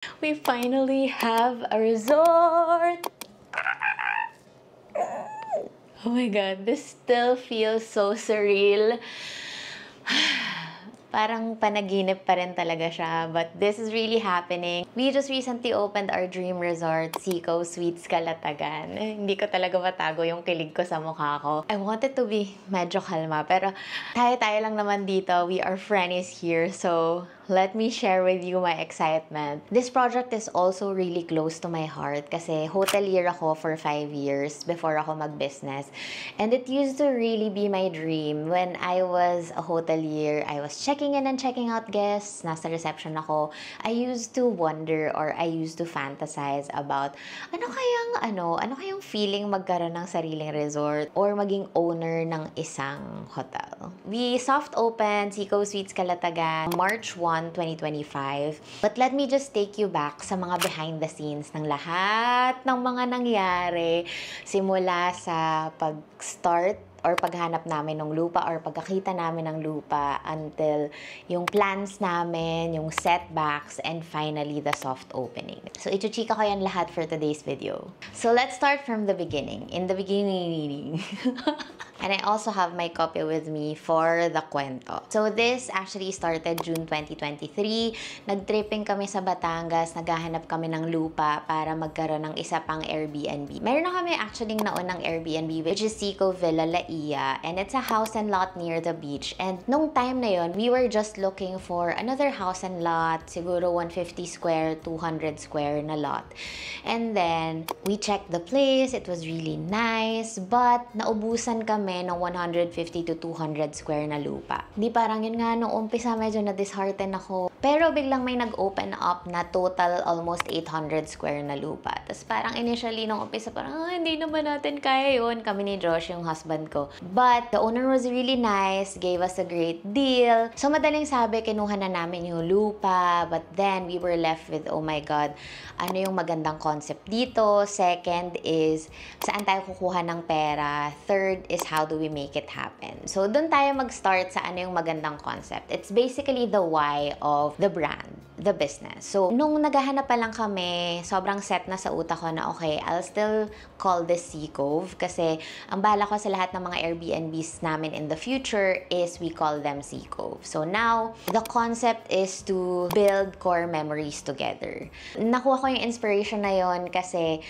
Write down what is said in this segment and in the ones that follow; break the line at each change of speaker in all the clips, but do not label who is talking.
We finally have a resort! Oh my god, this still feels so surreal. Parang panaginip pa rin talaga siya, but this is really happening. We just recently opened our dream resort, Seco Suites Calatagan. Hindi ko talaga matago yung kilig ko sa mukha ko. I wanted to be medyo kalma, pero tayo-tayo lang naman dito. We are friends here, so let me share with you my excitement. This project is also really close to my heart kasi hotelier ako for 5 years before ako mag-business. And it used to really be my dream. When I was a hotelier, I was checking in and checking out guests. Nasa reception ako. I used to wonder or I used to fantasize about ano kayang feeling magkaroon ng sariling resort or maging owner ng isang hotel. We soft opened Seco Suites Calatagan March 1, 2025. But let me just take you back sa mga behind the scenes ng lahat ng mga nangyari simula sa pag-start or paghanap namin ng lupa or pagkakita namin ng lupa until yung plans namin, yung setbacks, and finally the soft opening. So ichuchika ko yan lahat for today's video. So let's start from the beginning. In the beginning. And I also have my copy with me for the kwento. So this actually started June 2023. Nag-tripping kami sa Batangas, naghahanap kami ng lupa para magkaroon ng isa pang Airbnb. Meron na kami actually naunang Airbnb which is Seco Villa Laia, and it's a house and lot near the beach. And nung time na yon, we were just looking for another house and lot, siguro 150 square, 200 square na lot. And then we checked the place, it was really nice, but naubusan kami ng 150 to 200 square na lupa. Di parang yun nga, nung umpisa medyo na-dishearten ako. Pero biglang may nag-open up na total almost 800 square na lupa. Tapos parang initially nung umpisa parang, hindi naman natin kaya yun. Kami ni Josh, yung husband ko. But the owner was really nice, gave us a great deal. So madaling sabi, kinuha na namin yung lupa. But then we were left with, oh my God, ano yung magandang concept dito? Second is, saan tayo kukuha ng pera? Third is, how do we make it happen? So, doon tayo mag-start sa ano yung magandang concept. It's basically the why of the brand, the business. So, nung naghahanap pa lang kami, sobrang set na sa utak ko na, okay, I'll still call this Sea Cove kasi ang bala ko sa lahat ng mga Airbnbs namin in the future is we call them Sea Cove. So, now, the concept is to build core memories together. Nakuha ko yung inspiration na yon kasi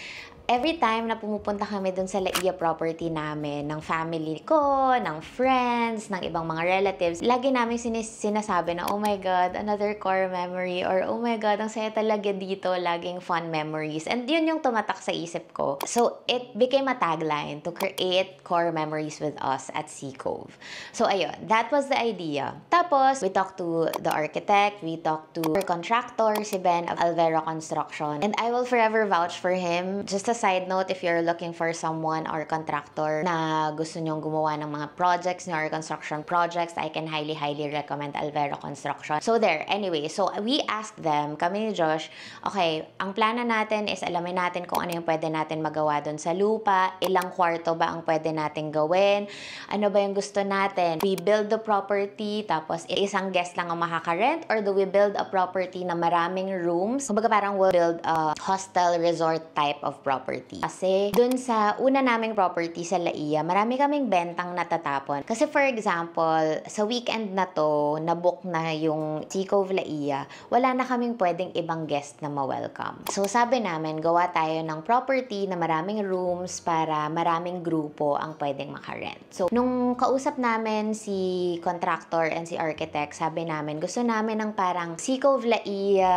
every time na pumupunta kami dun sa Laia property namin, ng family ko, ng friends, ng ibang mga relatives, lagi namin sinasabi na, oh my God, another core memory, or oh my God, ang saya talaga dito, laging fun memories. And yun yung tumatak sa isip ko. So, it became a tagline to create core memories with us at Sea Cove. So, ayun, that was the idea. Tapos, we talked to the architect, we talked to our contractor, si Ben of Alvera Construction, and I will forever vouch for him. Just a side note, if you're looking for someone or contractor na gusto nyong gumawa ng mga projects or construction projects, I can highly recommend Alvera Construction. So there, anyway, so we asked them, kami ni Josh, okay, ang plano natin is alamin natin kung ano yung pwede natin magawa doon sa lupa, ilang kwarto ba ang pwede natin gawin, ano ba yung gusto natin. We build the property, tapos isang guest lang ang makaka-rent, or do we build a property na maraming rooms? Kumbaga parang we'll build a hostel resort type of property. Kasi dun sa una naming property sa Laia, marami kaming bentang natatapon. Kasi for example, sa weekend na to, na-book na yung Sea Cove Laia, wala na kaming pwedeng ibang guest na ma-welcome. So sabi namin, gawa tayo ng property na maraming rooms para maraming grupo ang pwedeng makarent. So nung kausap namin si contractor and si architect, sabi namin, gusto namin ng parang Sea Cove Laia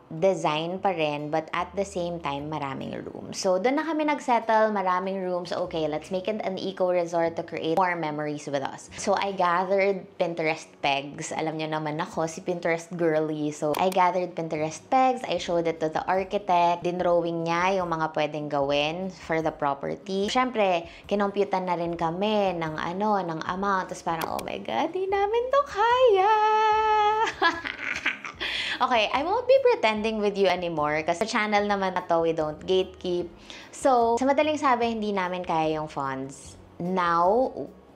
design pa rin, but at the same time, maraming rooms. So, doon na kami nagsettle, maraming rooms. Okay, let's make it an eco-resort to create more memories with us. So, I gathered Pinterest pegs. Alam niyo naman ako, si Pinterest girly. So, I gathered Pinterest pegs. I showed it to the architect. Dinrowing niya yung mga pwedeng gawin for the property. Siyempre, kinomputan na rin kami ng ng amount. Tapos parang, oh my God, di namin to kaya! Okay, I won't be pretending with you anymore kasi sa channel naman na to, we don't gatekeep. So, sa madaling sabi, hindi namin kaya yung funds. Now,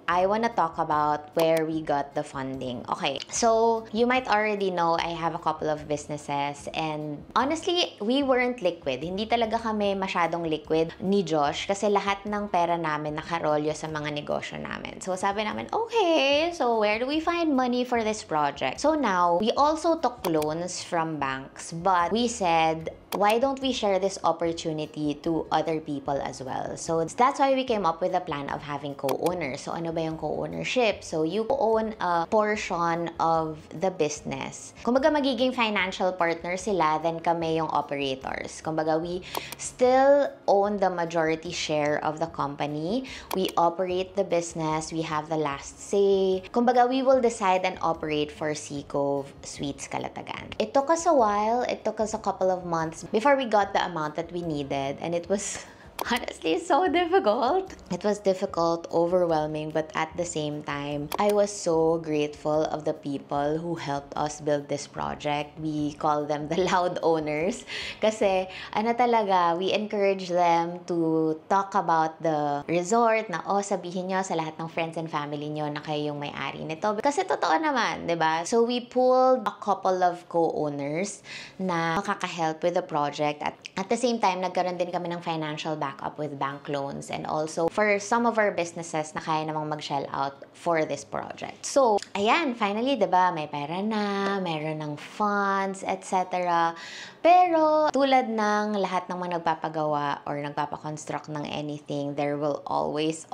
I want to talk about where we got the funding. Okay, so you might already know I have a couple of businesses and honestly, we weren't liquid. Hindi talaga kami masyadong liquid ni Josh kasi lahat ng pera namin nakarolyo sa mga negosyo namin. So sabi namin, okay, so where do we find money for this project? So now, we also took loans from banks, but we said, why don't we share this opportunity to other people as well? So that's why we came up with the plan of having co-owners. So ano ba yung co-ownership? So you own a portion of the business. Kumbaga magiging financial partner sila, then kami yung operators. Kumbaga we still own the majority share of the company. We operate the business. We have the last say. Kumbaga we will decide and operate for Sea Cove Sweets Calatagan. It took us a while. It took us a couple of months before we got the amount that we needed, and it was honestly so difficult. It was difficult, overwhelming, but at the same time, I was so grateful of the people who helped us build this project. We call them the loud owners kasi ano talaga, we encourage them to talk about the resort na sabihin nyo sa lahat ng friends and family nyo na kayo yung may-ari nito. Kasi totoo naman, di ba? So we pulled a couple of co-owners na makaka-help with the project. At the same time, nagkaroon din kami ng financial backup with bank loans and also for some of our businesses na kaya namang mag-shell out for this project. So, ayan, finally, diba, may pera na, meron ng funds, etc. Pero, tulad ng lahat ng mga nagpapagawa or nagpapakonstruct ng anything, there will always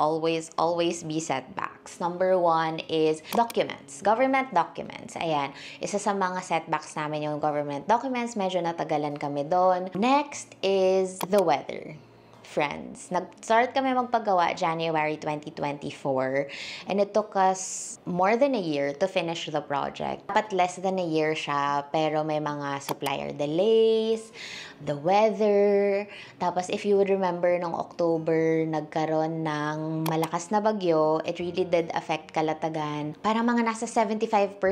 be setbacks. Number one is documents. Government documents. Ayan, isa sa mga setbacks namin yung government documents. Medyo natagalan kami doon. Next is the weather. Friends. Nag-start kami magpagawa January 2024 and it took us more than a year to finish the project. Dapat less than a year siya pero may mga supplier delays, the weather. Tapos if you would remember nung October, nagkaroon ng malakas na bagyo. It really did affect Calatagan. Para mga nasa 75%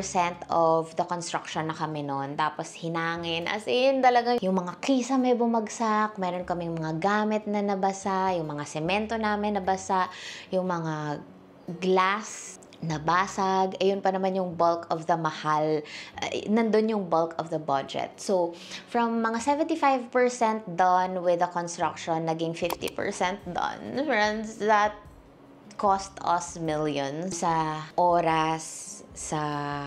of the construction na kami noon. Tapos hinangin. As in, talagang yung mga kisa may bumagsak. Meron kaming mga gamit na nabasa. Yung mga semento namin nabasa. Yung mga glass nabasag. Ayun pa naman yung bulk of the mahal. Nandun yung bulk of the budget. So, from mga 75% done with the construction, naging 50% done. Friends, that cost us millions sa oras, sa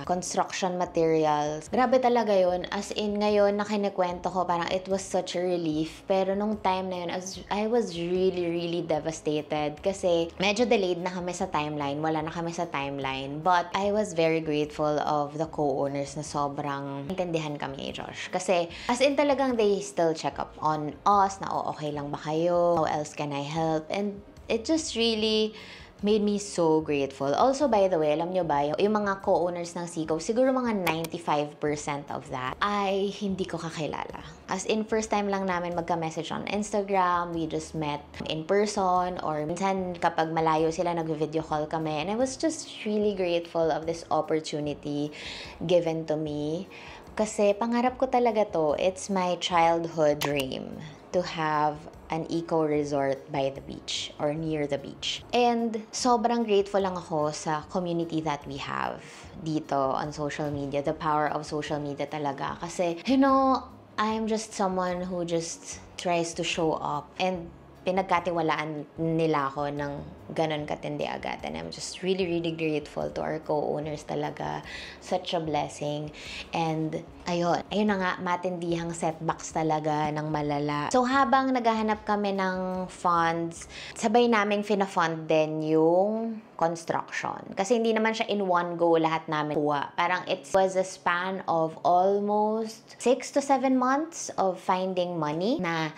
construction materials. Grabe talaga yun. As in, ngayon, na kinikwento ko, parang it was such a relief. Pero nung time na yun, I was really devastated kasi medyo delayed na kami sa timeline. Wala na kami sa timeline. But I was very grateful of the co-owners na sobrang intindihan kami ni Josh. Kasi, as in talagang they still check up on us na, okay lang ba kayo? How else can I help? And it just really made me so grateful. Also, by the way, alam nyo ba, yung mga co-owners ng Sea Cove, siguro mga 95% of that ay hindi ko kakilala. As in, first time lang namin magka-message on Instagram, we just met in person, or minsan kapag malayo sila, nag-video call kami. And I was just really grateful of this opportunity given to me. Kasi pangarap ko talaga to. It's my childhood dream to have an eco-resort by the beach or near the beach. And sobrang grateful lang ako sa community that we have dito on social media. The power of social media talaga. Kasi, you know, I'm just someone who just tries to show up and pinagkatiwalaan nila ako ng ganun katindi agad. And I'm just really grateful to our co-owners talaga. Such a blessing. And ayun na nga, matindihang setbacks talaga ng malala. So habang naghahanap kami ng funds, sabay naming fina-fund din yung construction. Kasi hindi naman siya in one go lahat namin kuha. Parang it was a span of almost 6 to 7 months of finding money na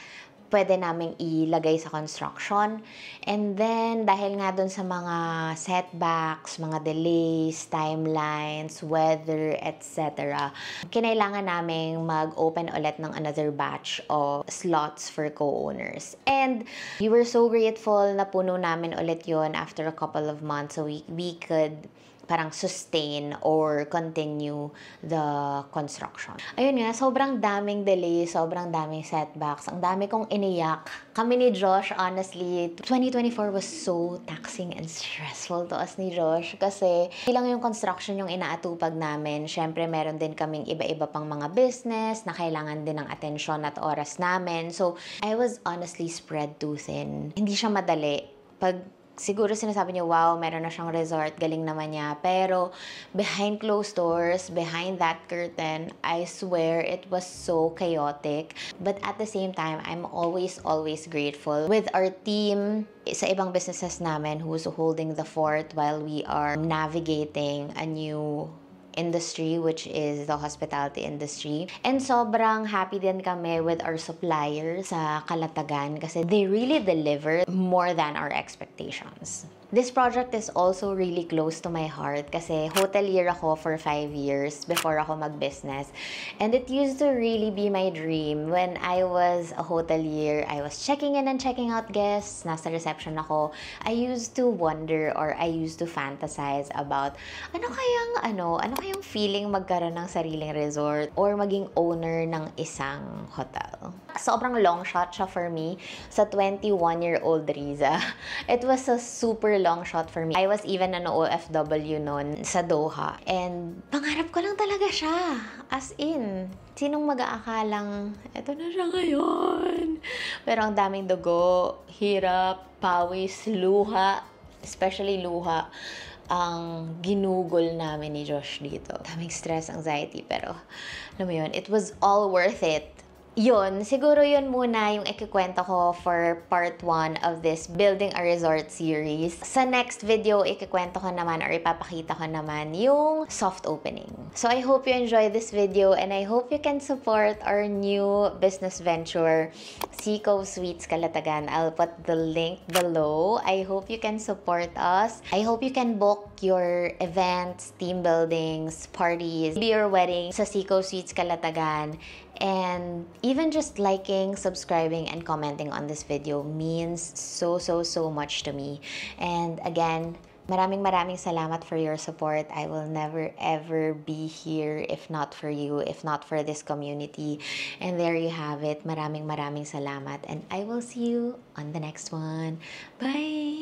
pwede naming ilagay sa construction. And then, dahil nga dun sa mga setbacks, mga delays, timelines, weather, etc., kinailangan naming mag-open ulit ng another batch of slots for co-owners. And we were so grateful na puno namin ulit yun after a couple of months. So we could parang sustain or continue the construction. Ayun nga, sobrang daming delays, sobrang daming setbacks, ang dami kong iniyak. Kami ni Josh, honestly, 2024 was so taxing and stressful to us ni Josh kasi hindi lang yung construction yung inaatupag namin. Syempre, meron din kaming iba-iba pang mga business na kailangan din ng atensyon at oras namin. So, I was honestly spread too thin. Hindi siya madali. Siguro sinasabi niyo, wow, meron na siyang resort, galing naman niya. Pero behind closed doors, behind that curtain, I swear it was so chaotic. But at the same time, I'm always grateful with our team sa ibang businesses namin who's holding the fort while we are navigating a new industry, which is the hospitality industry. And sobrang happy din kami with our suppliers sa Kalatagan kasi they really deliver more than our expectations. This project is also really close to my heart kasi hotelier ako for 5 years before ako mag-business. And it used to really be my dream. When I was a hotelier, I was checking in and checking out guests. Nasa reception ako. I used to wonder or I used to fantasize about ano kayang feeling magkaroon ng sariling resort or maging owner ng isang hotel. Sobrang long shot siya for me sa 21-year-old Riza. It was a super long shot for me. I was even an OFW noon sa Doha. And pangarap ko lang talaga siya. As in, sinong mag-aakalang, eto na siya ngayon. Pero ang daming dugo, hirap, pawis, luha, especially luha, ang ginugol namin ni Josh dito. Daming stress, anxiety, pero alam mo yun, it was all worth it. Yun, siguro yun muna yung ikikwento ko for part 1 of this Building a Resort series. Sa next video, ikikwento ko naman or ipapakita ko naman yung soft opening. So I hope you enjoy this video and I hope you can support our new business venture, Seco Suites Calatagan. I'll put the link below. I hope you can support us. I hope you can book your events, team buildings, parties, maybe your wedding sa Seco Suites Calatagan. And even just liking, subscribing, and commenting on this video means so much to me. And again, maraming salamat for your support. I will never ever be here if not for you, if not for this community. And there you have it. Maraming salamat. And I will see you on the next one. Bye!